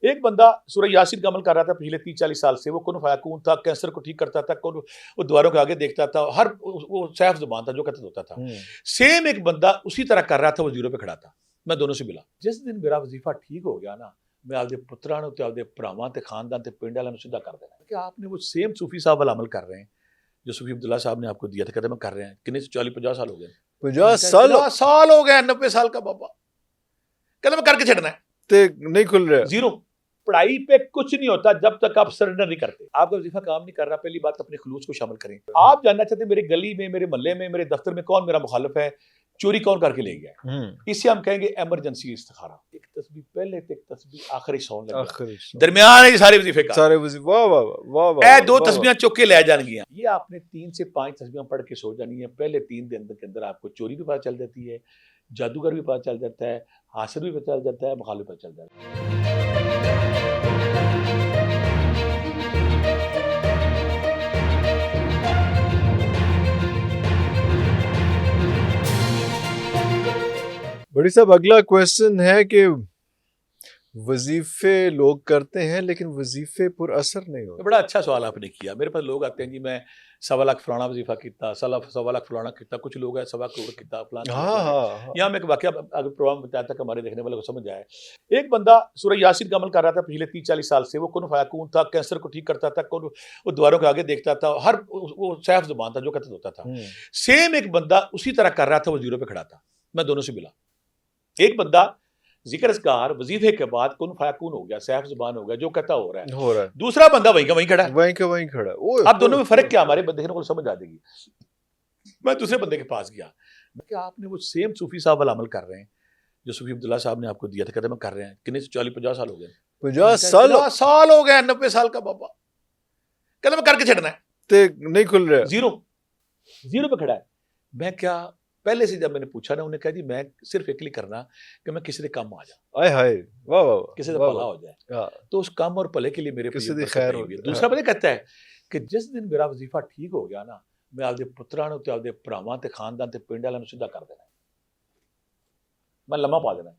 एक बंदा सूरह यासीन का अमल कर रहा था पिछले 30-40 साल से। वो कुन फयाकून था, कैंसर को ठीक करता था, वो दीवारों के आगे देखता था, हर वो सैफ जुबान था, जो कहता होता था। सेम एक बंदा उसी तरह कर रहा था, वो जीरो पे खड़ा था। मैं दोनों से मिला। जिस दिन मेरा वजीफा ठीक हो गया ना, मैं आपके पुत्रां नूं ते आपके भरावां ते खानदान ते पिंड वालों सीधा कर देना कि आपने वो सेम सूफी साहब वाला अमल कर रहे हैं जो सूफी अब्दुल्ला साहब ने आपको दिया था। कहते मैं कर रहे हैं कितने से 40-50 साल हो गए। 50 साल हो गए, 90 साल का बाबा। कहते मैं करके छड़ना है, नहीं खुल रहा। जीरो। पढ़ाई पे कुछ नहीं होता जब तक आप सरेंडर नहीं करते। आपका वजीफा काम नहीं कर रहा, पहली बात अपने खुलूस को शामिल करें। आप जानना चाहते मेरे गली में, मेरे मोहल्ले में, मेरे दफ्तर में कौन मेरा मुखालिफ है, चोरी कौन करके ले गया, इससे हम कहेंगे इमरजेंसी इस्तिखारा। एक तस्बीह पहले, एक तस्बीह आखिरी सौन लगे, दरमियान है सारे वजीफे का। सारे वजीफे वाह वाह वाह वाह। 2 तस्बीहां चुक के ले जाएंगी। ये आपने 3 से 5 तस्बीहां पढ़ के सो जानी है। पहले 3 दिन के अंदर आपको चोरी भी पता चल जाती है, जादूगर भी पता चल जाता है, हासिल भी पता चल जाता है, मुखालिफ पता चल जाता है। बड़ी साहब, अगला क्वेश्चन है कि वजीफे लोग करते हैं लेकिन वजीफे पुर असर नहीं होते। बड़ा अच्छा सवाल आपने किया। मेरे पास लोग आते हैं जी मैं 1.25 लाख फलाना वजीफा किया, 1.25 लाख फलाना किया, कुछ लोग है 1.25 करोड़ किया फलाना। यहाँ मैं एक वाकया अगर प्रोग्राम बताया था कि हमारे देखने वाले को समझ आए। एक बंदा सूरह यासीन का अमल कर रहा था पिछले 30-40 साल से। वो कुन फयाकून था, कैंसर को ठीक करता था, वो दीवारों के आगे देखता था, हर वो सैफ जुबान था, जो कहता होता था। सेम एक बंदा उसी तरह कर रहा था, वो जीरो पे खड़ा था। मैं दोनों से मिला। एक बंदा जिक्र अस्कार वजीफे के बाद कुन फयाकून हो गया, सैफ जुबान हो गया, जो कहता हो रहा है। दूसरा बंदा वहीं का वहीं खड़ा है, वहीं खड़ा है। अब दोनों में फर्क क्या, हमारे देखने को समझ आ जाएगी। मैं दूसरे बंदे के पास गया, मैं क्या आपने वो सेम सूफी साहब वाला अमल कर रहे हैं जो सूफी अब्दुल्ला साहब ने आपको दिया था। कहते मैं कर रहे हैं कितने से 40-50 साल हो गए। 50 साल हो गए, 90 साल का बाबा। कहते मैं करके छड़ना है, नहीं खुल रहा। जीरो पे खड़ा है। मैं क्या पहले से जब मैंने पूछा ना, उन्हें कहा जी मैं सिर्फ एक करना कि मैं किसी के काम आ जाऊं, आय हाय वाह वाह, किसी का भला हो जाए, तो उस काम और भले के लिए मेरे किसी दी खैर हो। दूसरा पता कहता है कि जिस दिन मेरा वजीफा ठीक हो गया ना, मैं आपके पुत्रां नूं ते आपके भरावां ते खानदान ते पिंड वालों सीधा कर देना, मैं लम्मा पा देना।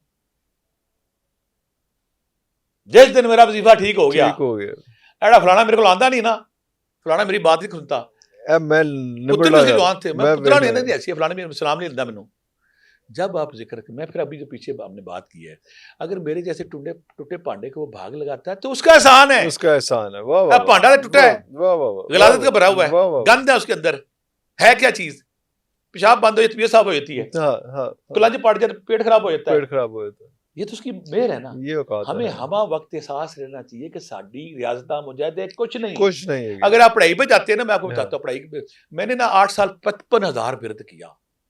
जिस दिन मेरा वजीफा ठीक हो गया, एड़ा फलाना मेरे को आंदा नहीं ना, फलाना मेरी बात नहीं सुनता, जब आप जिक्र, मैं फिर अभी जो पीछे आपने बात की है, अगर मेरे जैसे टूटे पांडे को वो भाग लगाता है तो उसका एहसान है, उसका एहसान है। वाह वाह, पांडा टूटा है, गलाजत का भरा हुआ है, गंद है उसके अंदर, है क्या चीज, पेशाब बंद हो जाती है, साफ हो जाती है, कुलांजी पाट जाए, पेट खराब हो जाता है, ये तो उसकी मेहर है ना। हमें हमा वक्त एहसास रहना चाहिए कि साडी रियाजता मुजाहिद कुछ नहीं। अगर आप पढ़ाई पे जाते हैं ना, मैं आपको बताता हूँ, पढ़ाई मैंने ना 8 साल 55,000 विरद किया।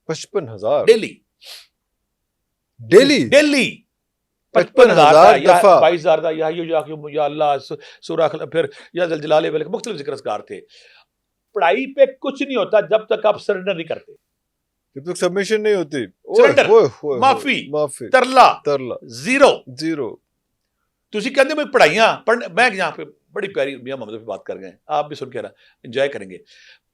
55,000 डेली 55,000 दफा, 22,000 या अल्लाह सूरह, फिर या जलाले वाले मुख्तलिफ जिक्र अस्कार थे। पढ़ाई पे कुछ नहीं होता जब तक आप सरेंडर नहीं करते, जब तक सबमिशन नहीं होती। माफी तरला जीरो। तुसी कहते मैं पढ़ाइयां पढ़, मैं यहाँ पे बड़ी प्यारी मियां मोहम्मद पे बात कर गए, आप भी सुन के एंजॉय करेंगे।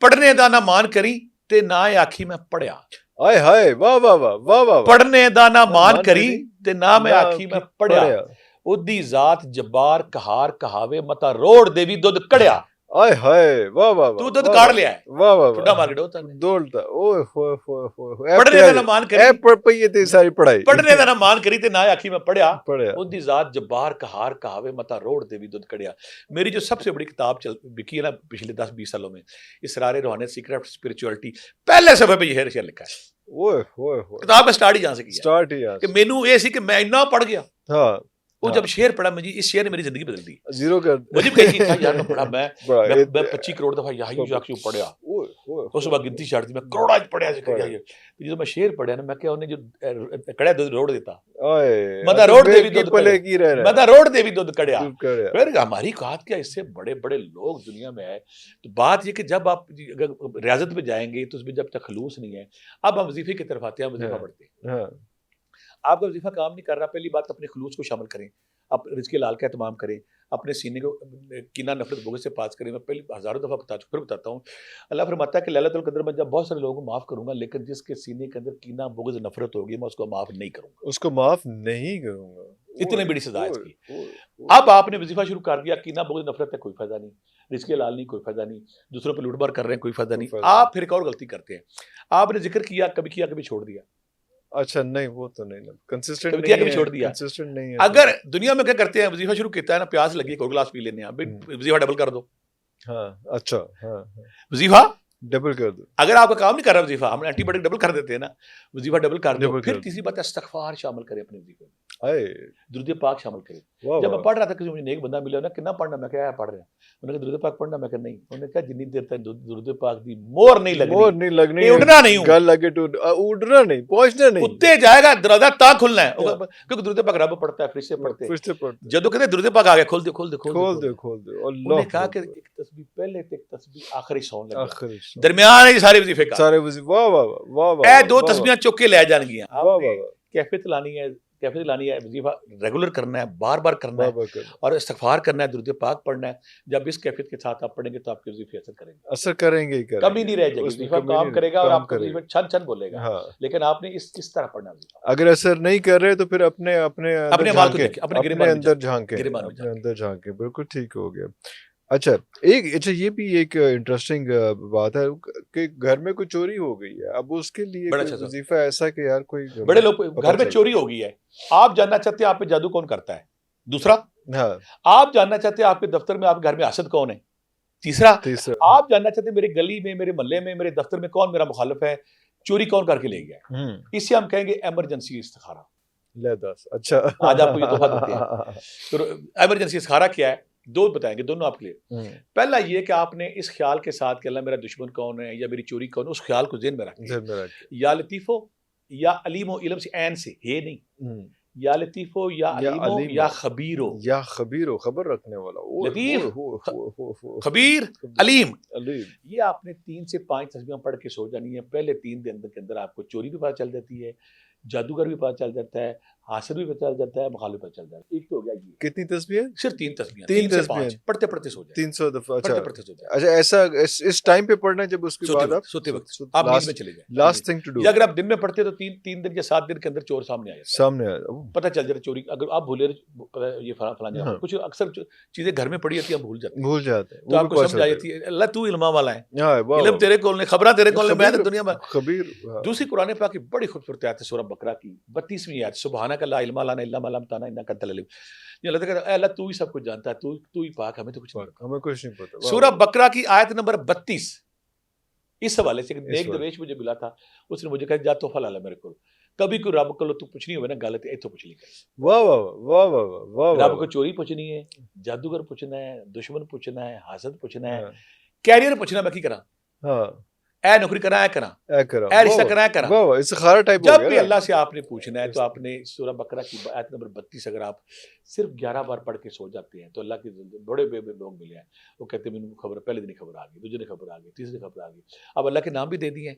पढ़ने दा ना मान करी ते ना आखी मैं पढ़िया। आय हाय वाह वाह वाह वाह वाह। पढ़ने दा ना मान करी ते ना मैं आखी मैं पढ़िया, उदी जात जब्बार कहार कहावे मता रोड देवी दुध कड़िया। आय हाय वाह वाह, तू दुध काढ़ लिया है, वाह वाह, ठुड्डा मार्केट होता है दौड़ता। ओए होए होए होए, पढ़ने दा ना मान करी, पढ़ पई ते सारी पढ़ाई, पढ़ने दा ना मान करी ते ना आखी मैं पढ़िया, उदी जात जब्बार कहार कहावे मता रोड देवी दुध कड़िया। मेरी जो सबसे बड़ी किताब बिकी है ना पिछले 10-20 सालों में, इसरार रूहानियत, सीक्रेट ऑफ स्पिरिचुअलिटी, पहले सफे पे ये शेर लिखा है। ओए होए होए, किताब स्टार्ट ही यहां से किया, स्टार्ट ही यहां कि मेनू ये सी कि मैं इतना पढ़ गया। हां, वो जब शेर पढ़ा, मुझे इस शेर ने मेरी जिंदगी बदल दी, जीरो कर मुझे कही था यार मैं पढ़ा, मैं 25 करोड़ दफा यही जाके पढ़ा, उस वक्त गिनती छाड़ती मैं करोड़ा पढ़ा ये। जो मैं शेर पढ़ा ना, मैं क्या उन्हें जो कड़ा दूध रोड देता, मदा रोड देवी दूध पले की रह रहा, मदा रोड देवी दूध कड़िया। फिर हमारी कहात क्या, इससे बड़े बड़े लोग दुनिया में आए। तो बात ये कि जब आप रियाजत में जाएंगे तो उसमें जब तक खलूस नहीं है, अब हम वजीफे की तरफ आते हैं, वजीफा पढ़ते हैं। आपका वजीफा काम नहीं कर रहा, पहली बात अपने खलूस को शामिल करें, आप रिज़्क़ लाल का एहतमाम करें, अपने सीने को कीना नफरत बुग़्ज़ से पास करें। मैं पहले हज़ारों दफ़ा फिर बताता हूँ, अल्लाह फरमाता है कि लैलतुल क़द्र में जब बहुत सारे लोगों को माफ़ करूँगा, लेकिन जिसके सीने के अंदर कीना बुग़्ज़ नफरत होगी मैं उसको माफ़ नहीं करूँगा, उसको माफ़ नहीं करूँगा। इतनी बड़ी सजा है ओए, इसकी। ओए, ओए। अब आपने वजीफा शुरू कर दिया, कीना बुग़्ज़ नफरत है, कोई फायदा नहीं, रिज़्क़ हलाल नहीं, कोई फायदा नहीं, दूसरों पे लूट मार कर रहे हैं, कोई फायदा कोई नहीं। फायदा आप फिर एक और गलती करते हैं, आपने जिक्र किया, कभी छोड़ दिया, अच्छा नहीं, वो तो नहीं ना, कंसिस्टेंट कभी किया, नहीं कभी है, छोड़ दिया। कंसिस्टेंट नहीं है अगर दुनिया में क्या करते हैं, वजीफा शुरू किया है ना, प्यास लगी, एक और गिलास पी लेने हैं, वजीफा डबल कर दो, हाँ, अच्छा, हाँ, हाँ, वजीफा डबल कर दो, अगर आपका काम नहीं कर रहा वजीफा, हम एंटीबायोटिक डबल कर देते हैं ना, वजीफा डबल कर दो। डबल फिर कर दो। तीसरी बात है, इस्तिग़फ़ार शामिल करें अपने वजीफे में, आए, दुरूद पाक शामिल करें। वाह जब मैं वाह, पढ़ रहा था कि मुझे नेक बंदा मिला ना, कितना पढ़ना, मैं क्या पढ़ रहा हूँ, उन्होंने कहा दुरूद पाक पढ़ना, मैं कहा नहीं, उन्होंने कहा जितनी देर तक दुरूद पाक दी मोहर नहीं मोर लगनी, नहीं लगनी ये है, उड़ना नहीं हूँ, गल लगे तो उड़ना नहीं, पहुंचना नहीं, उत्ते जाएगा, दरवाजा ता खुलना है, या। क्योंकि दुरूद पाक रब पढ़ता है, फरिश्ते पढ़ते हैं। फिर से पढ़ते, जदों कहते दुरूद पाक आ गया, खोल दे, खोल दे, खोल दे, खोल खोल दे, दे। खोल दे, उन्होंने अल्लाह कहा कि अकबर, एक तस्बीह पहले ते एक तस्बीह आखिरी सौन लग गया, आखिरी सौ, दरमियान है ये सारे वजीफे का, सारे वजी, वाह वाह वाह, वाह वाह, ए दो वाह वाह, तस्बीहां चुक के ले जाएंगियां, वाह आपने वाह वाह, कैफियत लानी है, कैफियत लानी है, वजीफा रेगुलर करना है, बार-बार करना वाह है वाह कर, और इस्तिग़फ़ार करना है, दुरूद पाक पढ़ना है। जब इस कैफियत के साथ आप पढ़ेंगे तो आपके वजीफे असर करेंगे, असर करेंगे ही करेंगे, कमी नहीं रह जाएगी, उसमें वजीफा कमी काम नहीं, करेगा और काम आपका करेगा, वजीफा छन-छन बोलेगा, हाँ। लेकिन आपने इस तरह पढ़ना है वजीफा। अगर असर नहीं कर रहे तो फिर अपने अपने अंदर अपने माल को झांके, देखें, अपने अपने गिरेबान में अंदर झांकें, झांके, गिरेबान में अपने झांकें। अंदर झांके, बिल्कुल ठीक हो गया। अच्छा, अच्छा ये भी एक इंटरेस्टिंग बात है कि घर में कोई चोरी हो गई है, अब उसके लिए बड़ा कोई अच्छा सवाल। वजीफा ऐसा कि यार कोई बड़े हमें लोग पता घर में चल, चोरी हो गई है, आप जानना चाहते हैं आप पे जादू कौन करता है? दूसरा, हाँ, आप जानना चाहते हैं आपके दफ्तर में, आपके घर में हसद कौन है? तीसरा, तीसरा, आप जानना चाहते हैं मेरी गली में, मेरे मोहल्ले में, मेरे दफ्तर में कौन मेरा मुखालिफ है, चोरी कौन करके ले गया है? इसे हम कहेंगे इमरजेंसी इस्तिखारा। ले दस, अच्छा, आज आपको ये तोहफा देते हैं। तो इमरजेंसी इस्तिखारा क्या है? दो बताएंगे, दोनों आपके लिए। पहला ये कि आपने इस ख्याल के साथ कि अल्लाह मेरा दुश्मन कौन है या मेरी चोरी कौन है, उस ख्याल को ज़हन में रखें, जेब में रख के, या लतीफ़ो या अलीमो, इल्म से ऐन से, ये नहीं, या लतीफ़ो या अलीमो या खबीरो, या खबीरो, खबर रखने वाला, ओए, लतीफ, ओए, ओए, ओए, ओए, ओए, खबीर, अलीम। अलीम, ये आपने 3 से 5 तस्बीहां पढ़ के सो जानी है। पहले 3 दिन के अंदर आपको चोरी भी पता चल जाती है, जादूगर भी पता चल जाता है, हासिद भी पता चल जाता है, मुखालिफ पता चल जाता है। एक तो हो गया ये, कितनी तस्बीहें? सिर्फ 3 तस्बीहां, 3 3 से तस्बीहें, 5 पढ़ते-पढ़ते सो जाए, 300 दफा, अच्छा, पढ़ते-पढ़ते सो जाए, अच्छा ऐसा इस टाइम पे पढ़ना है जब उसके सोते बाद आप वक्त, सोते वक्त आप नींद में चले जाए। लास्ट थिंग टू डू, या अगर आप दिन में पढ़ते तो 3 दिन या 7 दिन के अंदर चोर सामने आ जाता है, सामने आया, ओह, पता चल जाता है चोरी। अगर आप भूले पता है ये फलां जगह, हाँ। कुछ अक्सर चीजें घर में पड़ी होती है, हम भूल जाते हैं, भूल जाते हैं, तो वो आपको भी समझ आ पता जाती है अल्लाह तू इल्मा वाला है, है, हाँ, वाह, इल्म वाह, तेरे कोल ने, खबरां तेरे कोल ने, मैं तो खबीर, दुनिया में। खबीर, हाँ, दूसरी कुरान पाक की बड़ी खूबसूरत आयत है सूरह बकरा की 32वीं आयत, सुबहानक ला इल्मा लना इल्ला मा अल्लमतना इन्नका अंतल अलीम। ये अल्लाह कहता है अल्लाह तू ही सब कुछ जानता है, तू ही पाक, हमें तो कुछ नहीं पता। हमें कुछ नहीं पता, वाह, सूरह वाह, बकरा की आयत नंबर 32, इस हवाले से एक इस नेक वाले, दरवेश मुझे मिला था, उसने मुझे कहा जा तोहफा ला ले मेरे को, कभी कोई रब को तू पुछनी होवे ना गल ते इथों पुछ ली कर, वाह, वाह, वाह, वाह, वाह, वाह, वाह, रब को चोरी पुछनी है, जादूगर पुछना है, दुश्मन पुछना है, हासद पुछना है, हाँ, कैरियर पुछना, मैं की करा, हाँ, ए नौकरी करा, ए करा, ऐ करा, ए रिश्ता वाह, करा, ए करा। वाह, वाह, इस्तिखारा टाइप हो जब गया भी ना, अल्लाह से आपने पूछना है तो आपने सूरह बकरा की आयत नंबर 32 अगर आप सिर्फ 11 बार पढ़ के सो जाते हैं तो अल्लाह के बड़े बड़े लोग मिले हैं, वो कहते हैं मैंने खबर, पहले दिन ही खबर आ गई, दूसरे दिन खबर आ गई, तीसरे दिन खबर आ गई। अब अल्लाह के नाम भी दे दिए हैं,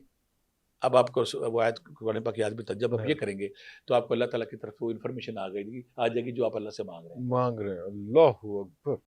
अब आपको वो आयत कुरान पाक याद भी था, जब आप ये करेंगे तो आपको अल्लाह ताला की तरफ वो इन्फॉर्मेशन आ जाएगी जो आप अल्लाह से मांग रहे हैं। मांग रहे हैं, अल्लाह अकबर,